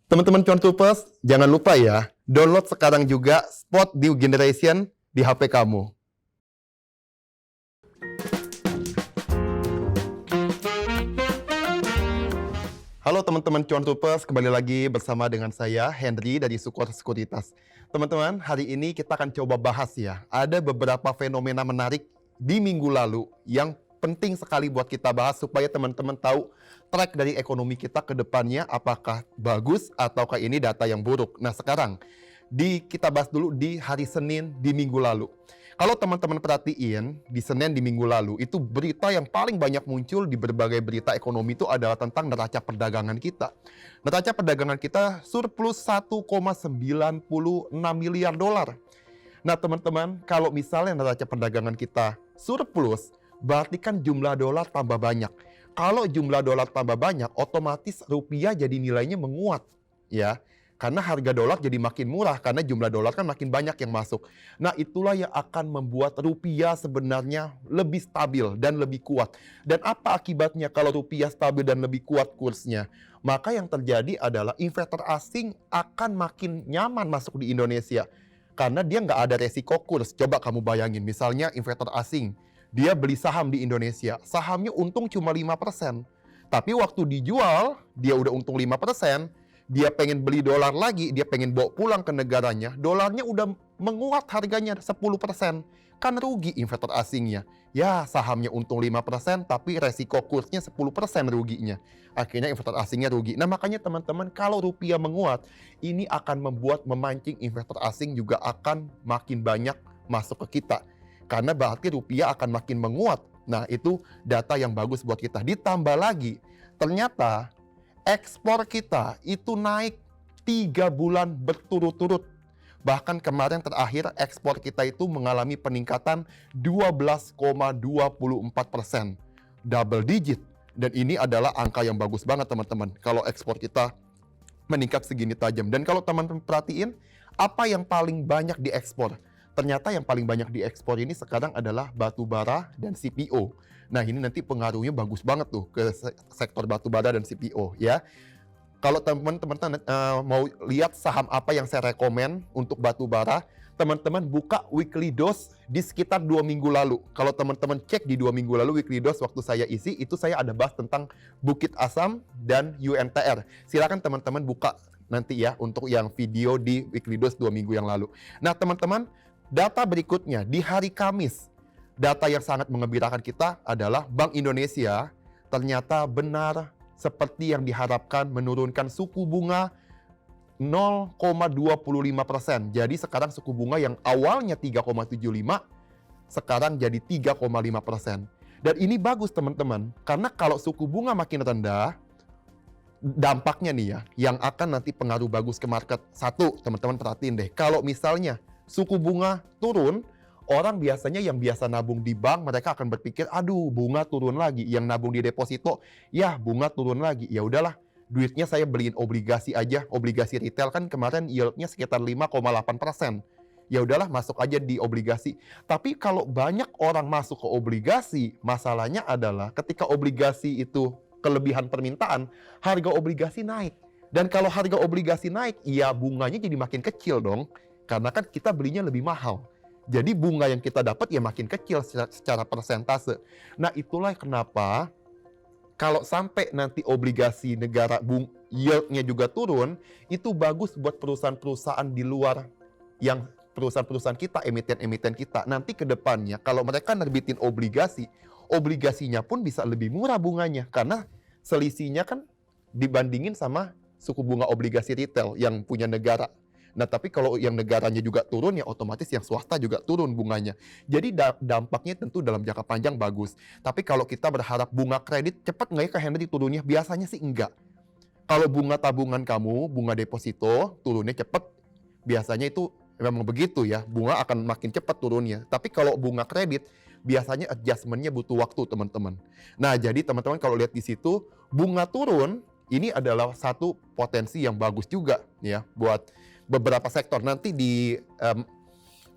Teman-teman cuan Troopers, jangan lupa ya, download sekarang juga Spot Dew Generation di HP kamu. Halo teman-teman cuan Troopers, kembali lagi bersama dengan saya Henry dari Sukor Sekuritas. Teman-teman, hari ini kita akan coba bahas ya, ada beberapa fenomena menarik di minggu lalu yang penting sekali buat kita bahas supaya teman-teman tahu track dari ekonomi kita ke depannya apakah bagus ataukah ini data yang buruk. Nah sekarang, kita bahas dulu di hari Senin di minggu lalu. Kalau teman-teman perhatiin, di Senin di minggu lalu, itu berita yang paling banyak muncul di berbagai berita ekonomi itu adalah tentang neraca perdagangan kita. Neraca perdagangan kita surplus 1,96 miliar dolar. Nah teman-teman, kalau misalnya neraca perdagangan kita surplus, berarti kan jumlah dolar tambah banyak. Kalau jumlah dolar tambah banyak, otomatis rupiah jadi nilainya menguat. Ya, karena harga dolar jadi makin murah karena jumlah dolar kan makin banyak yang masuk. Nah, itulah yang akan membuat rupiah sebenarnya lebih stabil dan lebih kuat. Dan apa akibatnya kalau rupiah stabil dan lebih kuat kursnya? Maka yang terjadi adalah investor asing akan makin nyaman masuk di Indonesia. Karena dia nggak ada resiko kurs. Coba kamu bayangin, misalnya investor asing, dia beli saham di Indonesia, sahamnya untung cuma 5%. Tapi waktu dijual, dia udah untung 5%, dia pengen beli dolar lagi, dia pengen bawa pulang ke negaranya, dolarnya udah menguat harganya 10%. Kan rugi investor asingnya. Ya, sahamnya untung 5%, tapi resiko kursnya 10% ruginya. Akhirnya investor asingnya rugi. Nah, makanya teman-teman, kalau rupiah menguat, ini akan memancing investor asing juga akan makin banyak masuk ke kita. Karena berarti rupiah akan makin menguat. Nah, itu data yang bagus buat kita. Ditambah lagi, ternyata ekspor kita itu naik 3 bulan berturut-turut. Bahkan kemarin terakhir ekspor kita itu mengalami peningkatan 12,24%. Double digit. Dan ini adalah angka yang bagus banget teman-teman. Kalau ekspor kita meningkat segini tajam. Dan kalau teman-teman perhatiin, apa yang paling banyak diekspor? Ternyata yang paling banyak diekspor ini sekarang adalah batu bara dan CPO. Nah ini nanti pengaruhnya bagus banget tuh ke sektor batu bara dan CPO ya. Kalau teman-teman mau lihat saham apa yang saya rekomen untuk batu bara, teman-teman buka weekly dose di sekitar 2 minggu lalu. Kalau teman-teman cek di 2 minggu lalu weekly dose waktu saya isi, itu saya ada bahas tentang Bukit Asam dan UNTR. Silakan teman-teman buka nanti ya untuk yang video di weekly dose 2 minggu yang lalu. Nah teman-teman, data berikutnya di hari Kamis, data yang sangat mengembirakan kita adalah Bank Indonesia ternyata benar seperti yang diharapkan menurunkan suku bunga 0,25%. Jadi sekarang suku bunga yang awalnya 3,75 sekarang jadi 3,5%. Dan ini bagus teman-teman, karena kalau suku bunga makin rendah, dampaknya nih ya, yang akan nanti pengaruh bagus ke market. Satu, teman-teman perhatiin deh, kalau misalnya suku bunga turun, orang biasanya yang biasa nabung di bank, mereka akan berpikir, aduh bunga turun lagi. Yang nabung di deposito, ya bunga turun lagi. Ya udahlah, duitnya saya beliin obligasi aja. Obligasi retail kan kemarin yieldnya sekitar 5,8%. Ya udahlah, masuk aja di obligasi. Tapi kalau banyak orang masuk ke obligasi, masalahnya adalah ketika obligasi itu kelebihan permintaan, harga obligasi naik. Dan kalau harga obligasi naik, ya bunganya jadi makin kecil dong. Karena kan kita belinya lebih mahal. Jadi bunga yang kita dapat ya makin kecil secara persentase. Nah itulah kenapa kalau sampai nanti obligasi negara yieldnya juga turun, itu bagus buat perusahaan-perusahaan di luar yang perusahaan-perusahaan kita, emiten-emiten kita. Nanti ke depannya kalau mereka nerbitin obligasi, obligasinya pun bisa lebih murah bunganya. Karena selisihnya kan dibandingin sama suku bunga obligasi retail yang punya negara. Nah, tapi kalau yang negaranya juga turun, ya otomatis yang swasta juga turun bunganya. Jadi dampaknya tentu dalam jangka panjang bagus. Tapi kalau kita berharap bunga kredit cepat nggak ya ke Henry turunnya? Biasanya sih enggak. Kalau bunga tabungan kamu, bunga deposito, turunnya cepat. Biasanya itu memang begitu ya, bunga akan makin cepat turunnya. Tapi kalau bunga kredit, biasanya adjustment-nya butuh waktu teman-teman. Nah, jadi teman-teman kalau lihat di situ, bunga turun, ini adalah satu potensi yang bagus juga ya buat beberapa sektor. Nanti di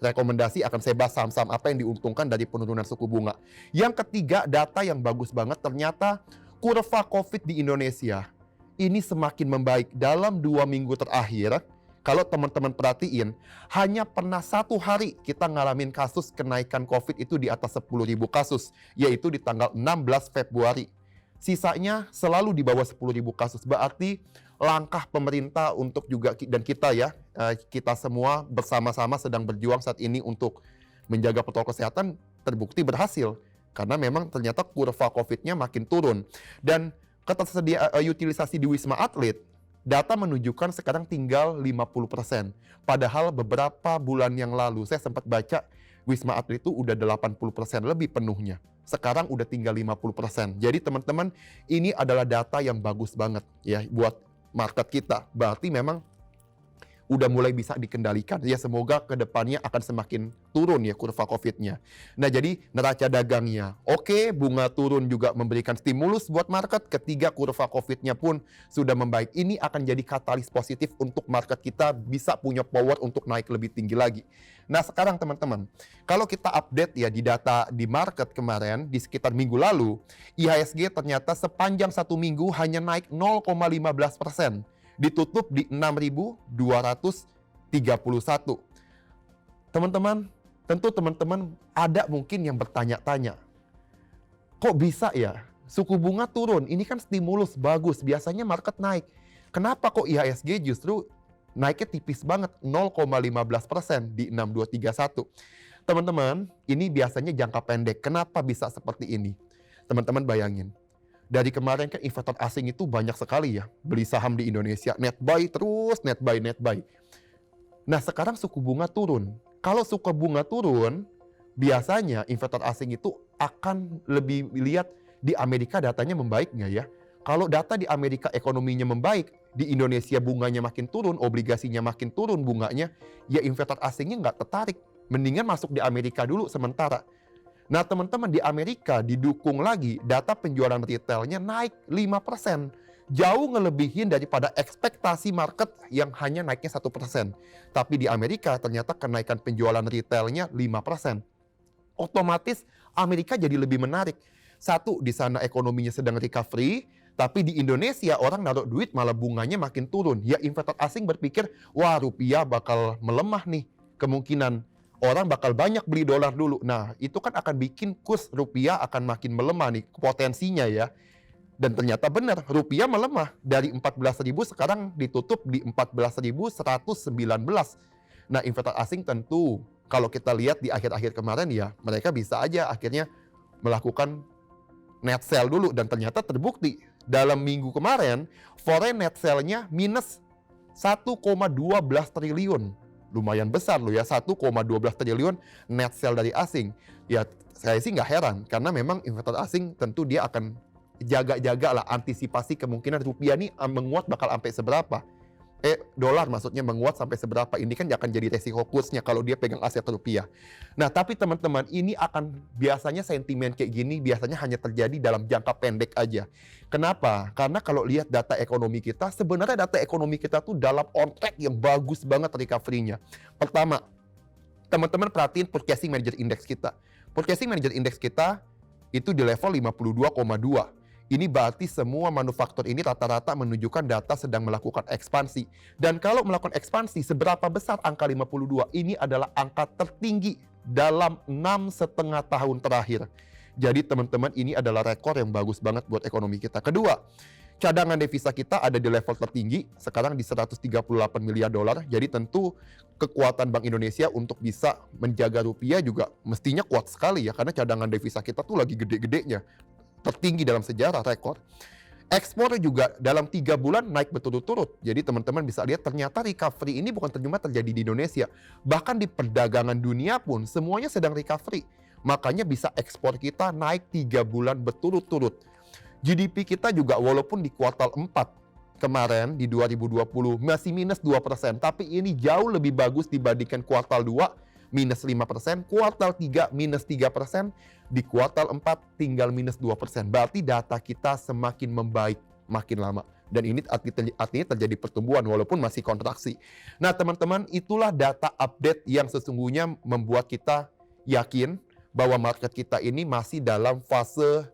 rekomendasi akan saya bahas saham-saham apa yang diuntungkan dari penurunan suku bunga. Yang ketiga, data yang bagus banget ternyata kurva COVID di Indonesia ini semakin membaik. Dalam 2 minggu terakhir, kalau teman-teman perhatiin, hanya pernah 1 hari kita ngalamin kasus kenaikan COVID itu di atas 10.000 kasus, yaitu di tanggal 16 Februari. Sisanya selalu di bawah 10.000 kasus. Berarti langkah pemerintah untuk juga, dan kita ya, kita semua bersama-sama sedang berjuang saat ini untuk menjaga protokol kesehatan, terbukti berhasil. Karena memang ternyata kurva COVID-nya makin turun. Dan ketersediaan utilisasi di Wisma Atlet, data menunjukkan sekarang tinggal 50%. Padahal beberapa bulan yang lalu saya sempat baca Wisma Atlet itu udah 80% lebih penuhnya. Sekarang udah tinggal 50%. Jadi teman-teman, ini adalah data yang bagus banget ya buat market kita. Berarti memang udah mulai bisa dikendalikan. Ya semoga kedepannya akan semakin turun ya kurva COVID-nya. Nah jadi neraca dagangnya oke, bunga turun juga memberikan stimulus buat market. Ketiga, kurva COVID-nya pun sudah membaik. Ini akan jadi katalis positif untuk market kita bisa punya power untuk naik lebih tinggi lagi. Nah sekarang teman-teman, kalau kita update ya di data di market kemarin, di sekitar minggu lalu, IHSG ternyata sepanjang 1 minggu hanya naik 0,15%. Ditutup di 6.231. Teman-teman, tentu teman-teman ada mungkin yang bertanya-tanya, kok bisa ya suku bunga turun? Ini kan stimulus bagus, biasanya market naik. Kenapa kok IHSG justru naiknya tipis banget, 0,15% di 6.231? Teman-teman, ini biasanya jangka pendek. Kenapa bisa seperti ini? Teman-teman bayangin. Dari kemarin kan investor asing itu banyak sekali ya beli saham di Indonesia, net buy terus, net buy. Nah sekarang suku bunga turun. Kalau suku bunga turun, biasanya investor asing itu akan lebih lihat di Amerika datanya membaik nggak ya. Kalau data di Amerika ekonominya membaik, di Indonesia bunganya makin turun, obligasinya makin turun bunganya, ya investor asingnya nggak tertarik. Mendingan masuk di Amerika dulu sementara. Nah teman-teman, di Amerika didukung lagi data penjualan retailnya naik 5%. Jauh ngelebihin daripada ekspektasi market yang hanya naiknya 1%. Tapi di Amerika ternyata kenaikan penjualan retailnya 5%. Otomatis Amerika jadi lebih menarik. Satu, di sana ekonominya sedang recovery. Tapi di Indonesia orang naruh duit malah bunganya makin turun. Ya investor asing berpikir, wah rupiah bakal melemah nih kemungkinan. Orang bakal banyak beli dolar dulu. Nah, itu kan akan bikin kurs rupiah akan makin melemah nih potensinya ya. Dan ternyata benar, rupiah melemah dari 14.000 sekarang ditutup di 14.119. Nah, investor asing tentu kalau kita lihat di akhir-akhir kemarin ya, mereka bisa aja akhirnya melakukan net sell dulu dan ternyata terbukti dalam minggu kemarin foreign net sell-nya minus 1,12 triliun. Lumayan besar loh ya, 1,12 triliun net sell dari asing. Ya saya sih nggak heran, karena memang investor asing tentu dia akan jaga-jaga lah, antisipasi kemungkinan rupiah nih menguat bakal sampai seberapa. Dolar maksudnya menguat sampai seberapa. Ini kan akan jadi resiko kursnya kalau dia pegang aset rupiah. Nah tapi teman-teman, ini akan biasanya sentimen kayak gini biasanya hanya terjadi dalam jangka pendek aja. Kenapa? Karena kalau lihat data ekonomi kita, sebenarnya data ekonomi kita tuh dalam on track yang bagus banget recovery-nya. Pertama, teman-teman perhatiin Purchasing Manager Index kita. Purchasing Manager Index kita itu di level 52,2. Ini berarti semua manufaktur ini rata-rata menunjukkan data sedang melakukan ekspansi. Dan kalau melakukan ekspansi, seberapa besar angka 52? Ini adalah angka tertinggi dalam 6,5 tahun terakhir. Jadi teman-teman, ini adalah rekor yang bagus banget buat ekonomi kita. Kedua, cadangan devisa kita ada di level tertinggi, sekarang di 138 miliar dolar. Jadi tentu kekuatan Bank Indonesia untuk bisa menjaga rupiah juga mestinya kuat sekali ya, karena cadangan devisa kita tuh lagi gede-gedenya. Tertinggi dalam sejarah, rekor. Ekspor juga dalam 3 bulan naik berturut-turut. Jadi teman-teman bisa lihat ternyata recovery ini bukan cuma terjadi di Indonesia. Bahkan di perdagangan dunia pun semuanya sedang recovery. Makanya bisa ekspor kita naik 3 bulan berturut-turut. GDP kita juga walaupun di kuartal 4 kemarin di 2020 masih minus 2%. Tapi ini jauh lebih bagus dibandingkan kuartal 2 minus 5%, kuartal 3 minus 3%, di kuartal 4 tinggal minus 2%. Berarti data kita semakin membaik makin lama. Dan ini artinya terjadi pertumbuhan walaupun masih kontraksi. Nah teman-teman, itulah data update yang sesungguhnya membuat kita yakin bahwa market kita ini masih dalam fase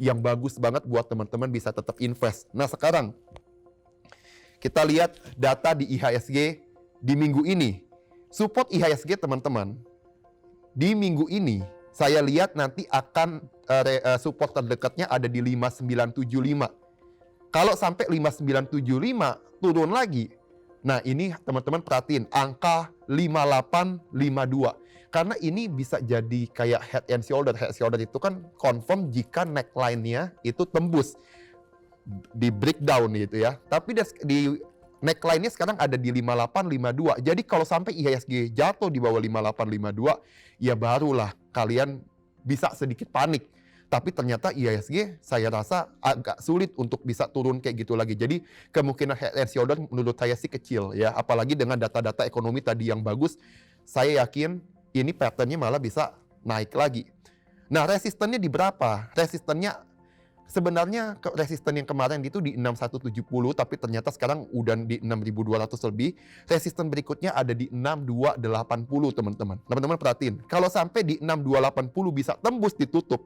yang bagus banget buat teman-teman bisa tetap invest. Nah sekarang, Kita lihat data di IHSG di minggu ini. Support IHSG teman-teman, di minggu ini saya lihat nanti akan support terdekatnya ada di 5975. Kalau sampai 5975 turun lagi. Nah ini teman-teman perhatiin angka 5852. Karena ini bisa jadi kayak head and shoulder. Head and shoulder itu kan confirm jika neckline-nya itu tembus. Di breakdown gitu ya. Tapi di neckline-nya sekarang ada di 5852. Jadi kalau sampai IHSG jatuh di bawah 5852, ya barulah kalian bisa sedikit panik. Tapi ternyata IHSG saya rasa agak sulit untuk bisa turun kayak gitu lagi. Jadi kemungkinan head and shoulder menurut saya sih kecil ya. Apalagi dengan data-data ekonomi tadi yang bagus, saya yakin ini pattern-nya malah bisa naik lagi. Nah resistennya di berapa? Resistennya sebenarnya resisten yang kemarin itu di 6170, tapi ternyata sekarang udah di 6200 lebih. Resisten berikutnya ada di 6280 teman-teman. Teman-teman perhatiin, kalau sampai di 6280 bisa tembus ditutup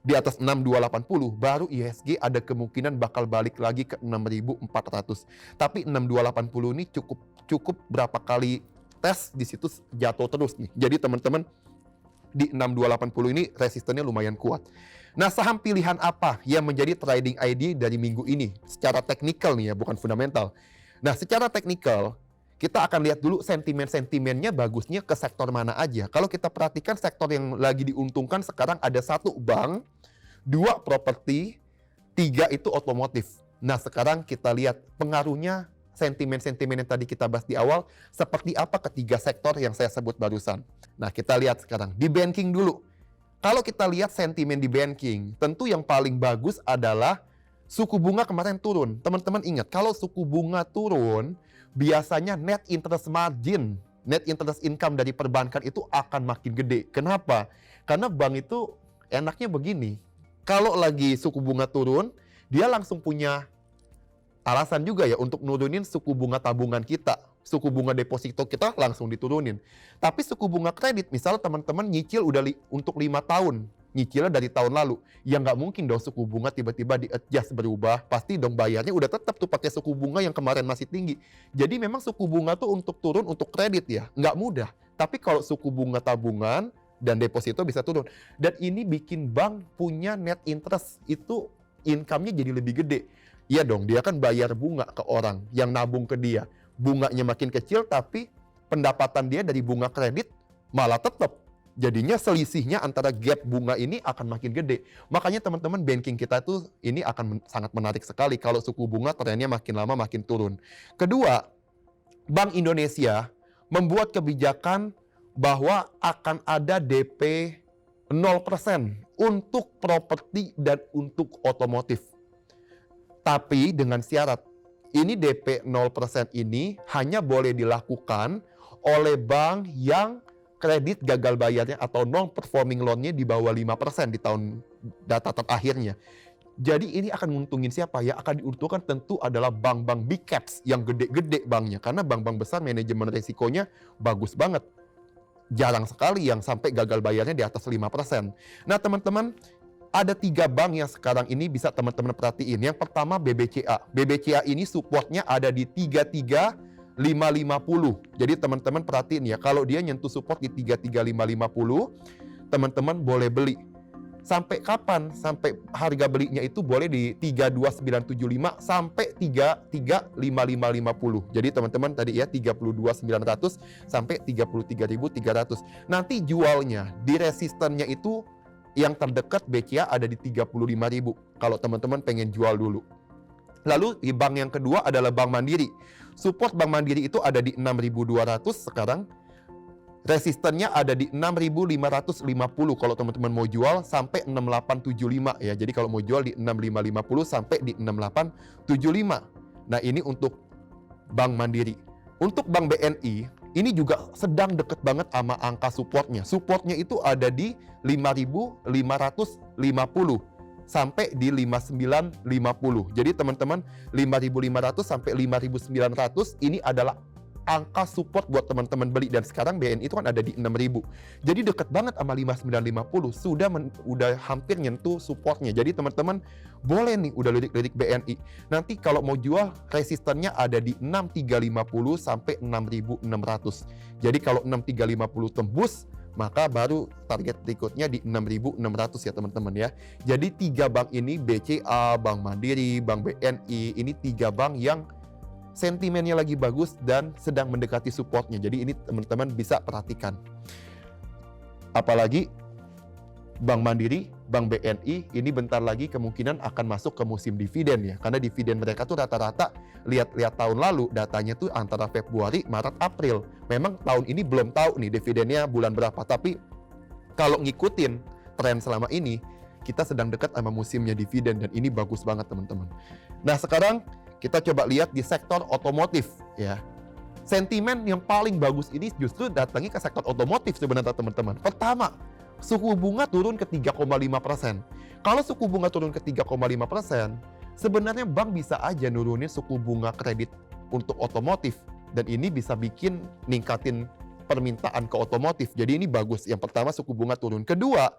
di atas 6280, baru IHSG ada kemungkinan bakal balik lagi ke 6400. Tapi 6280 ini cukup berapa kali tes di situ jatuh terus nih. Jadi teman-teman di 6280 ini resistennya lumayan kuat. Nah, saham pilihan apa yang menjadi trading ID dari minggu ini? Secara teknikal nih ya, bukan fundamental. Nah, secara teknikal, kita akan lihat dulu sentimen-sentimennya bagusnya ke sektor mana aja. Kalau kita perhatikan sektor yang lagi diuntungkan sekarang ada 1 bank, 2 properti, 3 itu otomotif. Nah, sekarang kita lihat pengaruhnya sentimen-sentimen yang tadi kita bahas di awal, seperti apa ketiga sektor yang saya sebut barusan. Nah, kita lihat sekarang di banking dulu. Kalau kita lihat sentimen di banking, tentu yang paling bagus adalah suku bunga kemarin turun. Teman-teman ingat, kalau suku bunga turun, biasanya net interest margin, net interest income dari perbankan itu akan makin gede. Kenapa? Karena bank itu enaknya begini. Kalau lagi suku bunga turun, dia langsung punya alasan juga ya untuk nurunin suku bunga tabungan kita. Suku bunga deposito kita langsung diturunin. Tapi suku bunga kredit, misal teman-teman nyicil udah untuk 5 tahun. Nyicilnya dari tahun lalu. Ya nggak mungkin dong suku bunga tiba-tiba di-adjust berubah. Pasti dong bayarnya udah tetap tuh pakai suku bunga yang kemarin masih tinggi. Jadi memang suku bunga tuh untuk turun untuk kredit ya. Nggak mudah. Tapi kalau suku bunga tabungan dan deposito bisa turun. Dan ini bikin bank punya net interest itu income-nya jadi lebih gede. Iya dong, dia kan bayar bunga ke orang yang nabung ke dia. Bunganya makin kecil, tapi pendapatan dia dari bunga kredit malah tetap. Jadinya selisihnya antara gap bunga ini akan makin gede. Makanya teman-teman banking kita tuh ini akan sangat menarik sekali kalau suku bunga trennya makin lama makin turun. Kedua, Bank Indonesia membuat kebijakan bahwa akan ada DP 0% untuk properti dan untuk otomotif. Tapi dengan syarat, ini DP 0% ini hanya boleh dilakukan oleh bank yang kredit gagal bayarnya atau non-performing loan-nya di bawah 5% di tahun data terakhirnya. Jadi ini akan menguntungin siapa? Ya akan diuntungkan tentu adalah bank-bank big caps yang gede-gede banknya. Karena bank-bank besar manajemen risikonya bagus banget. Jarang sekali yang sampai gagal bayarnya di atas 5%. Nah teman-teman, ada 3 bank yang sekarang ini bisa teman-teman perhatiin. Yang pertama BBCA. BBCA ini supportnya ada di 33550. Jadi teman-teman perhatiin ya, kalau dia nyentuh support di 33550, teman-teman boleh beli. Sampai kapan? Sampai harga belinya itu boleh di 32975 sampai 33550. Jadi teman-teman tadi ya 32900 sampai 33300. Nanti jualnya di resistennya itu yang terdekat BCA ada di 35.000 kalau teman-teman pengen jual dulu. Lalu di bank yang kedua adalah Bank Mandiri. Support Bank Mandiri itu ada di 6.200 sekarang. Resistennya ada di 6.550 kalau teman-teman mau jual sampai 6875 ya. Jadi kalau mau jual di 6550 sampai di 6875. Nah, ini untuk Bank Mandiri. Untuk Bank BNI ini juga sedang deket banget sama angka supportnya. Supportnya itu ada di 5.550 sampai di 5.950. Jadi teman-teman 5.500 sampai 5.900 ini adalah angka support buat teman-teman beli. Dan sekarang BNI itu kan ada di 6.000. Jadi deket banget sama 5950, udah hampir nyentuh supportnya. Jadi teman-teman boleh nih udah lirik-lirik BNI. Nanti kalau mau jual, resistennya ada di 6350 sampai 6600. Jadi kalau 6350 tembus, maka baru target berikutnya di 6.600 ya teman-teman ya. Jadi 3 bank ini, BCA, Bank Mandiri, Bank BNI, ini 3 bank yang sentimennya lagi bagus dan sedang mendekati supportnya. Jadi ini teman-teman bisa perhatikan. Apalagi Bank Mandiri, Bank BNI ini bentar lagi kemungkinan akan masuk ke musim dividen ya. Karena dividen mereka tuh rata-rata lihat tahun lalu datanya tuh antara Februari, Maret, April. Memang tahun ini belum tahu nih dividennya bulan berapa. Tapi kalau ngikutin tren selama ini, kita sedang dekat sama musimnya dividen dan ini bagus banget teman-teman. Nah sekarang kita coba lihat di sektor otomotif ya. Sentimen yang paling bagus ini justru datangnya ke sektor otomotif sebenarnya teman-teman. Pertama, suku bunga turun ke 3,5%. Kalau suku bunga turun ke 3,5%, sebenarnya bank bisa aja nurunin suku bunga kredit untuk otomotif. Dan ini bisa bikin ningkatin permintaan ke otomotif. Jadi ini bagus. Yang pertama suku bunga turun. Kedua,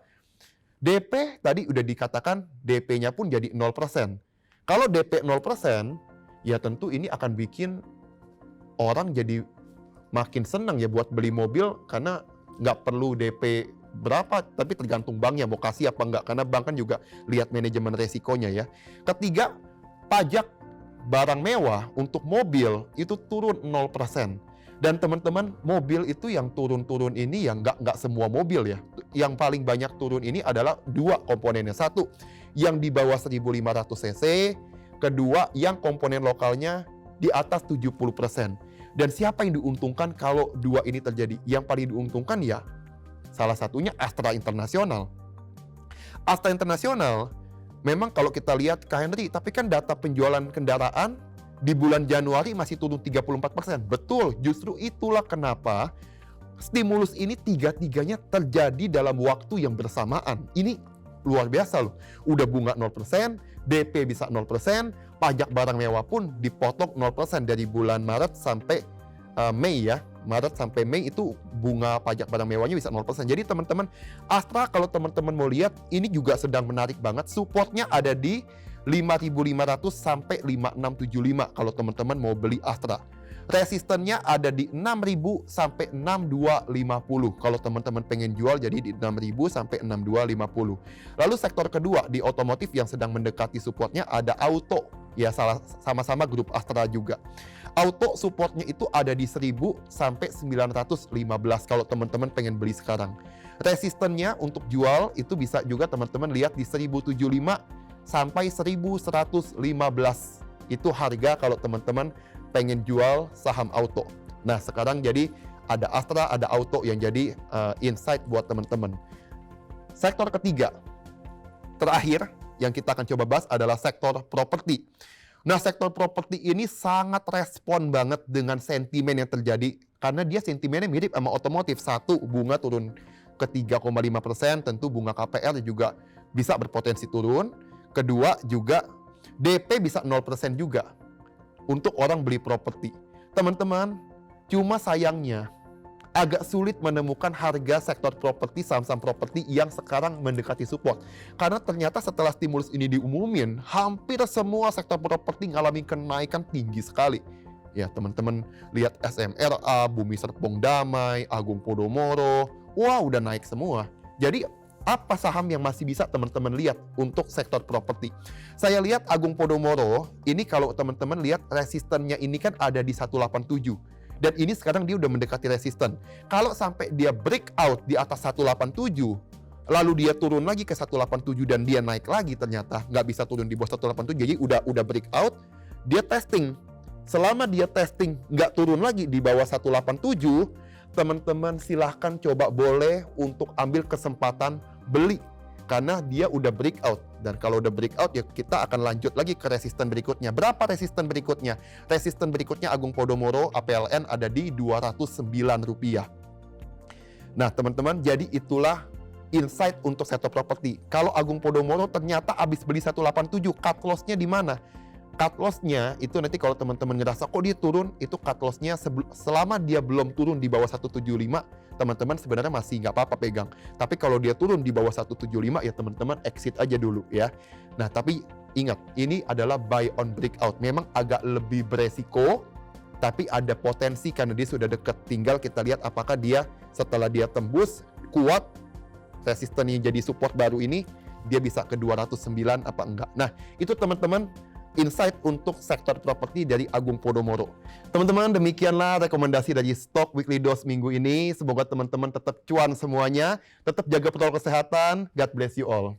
DP tadi udah dikatakan DP-nya pun jadi 0%. Kalau DP 0%, ya tentu ini akan bikin orang jadi makin senang ya buat beli mobil karena nggak perlu DP berapa, tapi tergantung banknya mau kasih apa enggak, karena bank kan juga lihat manajemen resikonya ya. Ketiga, pajak barang mewah untuk mobil itu turun 0%. Dan teman-teman, mobil itu yang turun-turun ini yang nggak semua mobil ya. Yang paling banyak turun ini adalah 2 komponennya. Satu, yang di bawah 1500 cc. Kedua, yang komponen lokalnya di atas 70%. Dan siapa yang diuntungkan kalau 2 ini terjadi? Yang paling diuntungkan ya salah satunya Astra International. Astra International memang kalau kita lihat Kak Henry, tapi kan data penjualan kendaraan di bulan Januari masih turun 34%. Betul, justru itulah kenapa stimulus ini tiga-tiganya terjadi dalam waktu yang bersamaan. Ini luar biasa loh. Udah bunga 0%, DP bisa 0%, pajak barang mewah pun dipotong 0% dari bulan Maret sampai Mei ya. Maret sampai Mei itu bunga pajak barang mewahnya bisa 0%. Jadi teman-teman, Astra kalau teman-teman mau lihat ini juga sedang menarik banget. Supportnya ada di 5.500 sampai 5.675 kalau teman-teman mau beli Astra. Resistennya ada di 6.000 sampai 6.250 kalau teman-teman pengen jual, jadi di 6.000 sampai 6.250. Lalu sektor kedua di otomotif yang sedang mendekati supportnya ada auto. Ya sama-sama grup Astra juga. Auto supportnya itu ada di 1.000 sampai 915 kalau teman-teman pengen beli sekarang. Resistennya untuk jual itu bisa juga teman-teman lihat di 1.075 sampai 1.115. Itu harga kalau teman-teman pengen jual saham auto. Nah sekarang jadi ada Astra, ada auto yang jadi insight buat teman-teman. Sektor ketiga, terakhir yang kita akan coba bahas adalah sektor properti. Nah, sektor properti ini sangat respon banget dengan sentimen yang terjadi karena dia sentimennya mirip sama otomotif. Satu, bunga turun ke 3,5%, tentu bunga KPR juga bisa berpotensi turun. Kedua, juga DP bisa 0% juga untuk orang beli properti. Teman-teman, cuma sayangnya agak sulit menemukan harga sektor properti, saham-saham properti yang sekarang mendekati support. Karena ternyata setelah stimulus ini diumumin, hampir semua sektor properti mengalami kenaikan tinggi sekali. Ya teman-teman lihat SMRA, Bumi Serpong Damai, Agung Podomoro, wah udah naik semua. Jadi apa saham yang masih bisa teman-teman lihat untuk sektor properti? Saya lihat Agung Podomoro, ini kalau teman-teman lihat resistennya ini kan ada di 187. Dan ini sekarang dia udah mendekati resisten. Kalau sampai dia breakout di atas 187, lalu dia turun lagi ke 187 dan dia naik lagi ternyata nggak bisa turun di bawah 187, jadi udah breakout, dia testing. Selama dia testing nggak turun lagi di bawah 187, teman-teman silahkan coba boleh untuk ambil kesempatan beli. Karena dia udah breakout. Dan kalau udah breakout ya kita akan lanjut lagi ke resisten berikutnya. Berapa resisten berikutnya? Resisten berikutnya Agung Podomoro APLN ada di Rp209. Nah teman-teman, jadi itulah insight untuk sektor properti. Kalau Agung Podomoro ternyata habis beli 187, cut loss-nya di mana? cut loss-nya itu nanti kalau teman-teman ngerasa kok dia turun, itu cut loss-nya selama dia belum turun di bawah 175, teman-teman sebenarnya masih nggak apa-apa pegang. Tapi kalau dia turun di bawah 175 ya teman-teman exit aja dulu ya. Nah tapi ingat, ini adalah buy on breakout. Memang agak lebih beresiko, tapi ada potensi karena dia sudah dekat. Tinggal kita lihat apakah dia setelah dia tembus kuat, resisten yang jadi support baru ini, dia bisa ke 209 apa enggak. Nah itu teman-teman insight untuk sektor properti dari Agung Podomoro. Teman-teman, demikianlah rekomendasi dari Stock Weekly Dose minggu ini. Semoga teman-teman tetap cuan semuanya, tetap jaga protokol kesehatan. God bless you all.